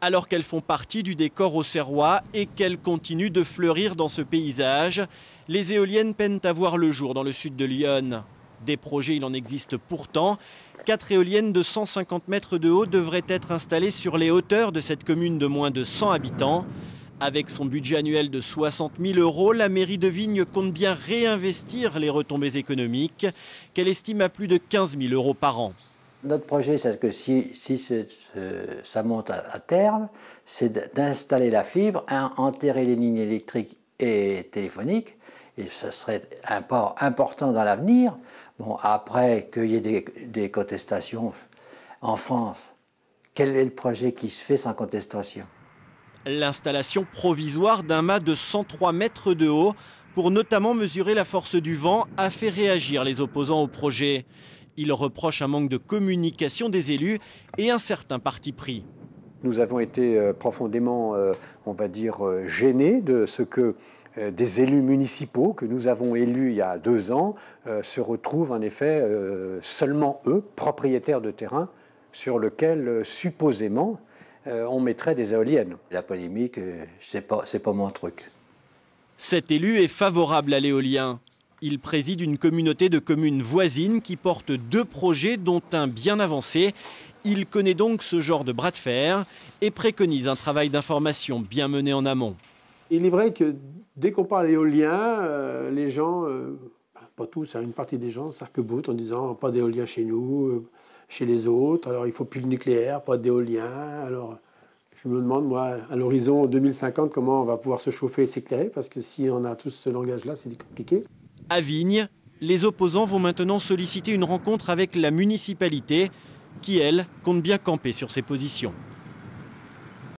Alors qu'elles font partie du décor auxerrois et qu'elles continuent de fleurir dans ce paysage, les éoliennes peinent à voir le jour dans le sud de l'Yonne. Des projets, il en existe pourtant. 4 éoliennes de 150 mètres de haut devraient être installées sur les hauteurs de cette commune de moins de 100 habitants. Avec son budget annuel de 60 000 €, la mairie de Vignes compte bien réinvestir les retombées économiques qu'elle estime à plus de 15 000 € par an. Notre projet, c'est que si ça monte à terme, c'est d'installer la fibre, enterrer les lignes électriques et téléphoniques, et ce serait un pas important dans l'avenir. Bon, après qu'il y ait des contestations en France, quel est le projet qui se fait sans contestation? L'installation provisoire d'un mât de 103 mètres de haut pour notamment mesurer la force du vent a fait réagir les opposants au projet. Ils reprochent un manque de communication des élus et un certain parti pris. Nous avons été profondément, on va dire, gênés de ce que des élus municipaux que nous avons élus il y a 2 ans se retrouvent en effet seulement eux, propriétaires de terrain, sur lequel supposément on mettrait des éoliennes. La polémique, c'est pas mon truc. Cet élu est favorable à l'éolien. Il préside une communauté de communes voisines qui porte 2 projets dont un bien avancé. Il connaît donc ce genre de bras de fer et préconise un travail d'information bien mené en amont. Il est vrai que dès qu'on parle éolien, les gens, pas tous, une partie des gens s'arc-boutent en disant pas d'éolien chez nous, chez les autres, alors il ne faut plus le nucléaire, pas d'éolien. Alors je me demande, moi, à l'horizon 2050, comment on va pouvoir se chauffer et s'éclairer, parce que si on a tous ce langage-là, c'est compliqué. À Vignes, les opposants vont maintenant solliciter une rencontre avec la municipalité qui, elle, compte bien camper sur ses positions.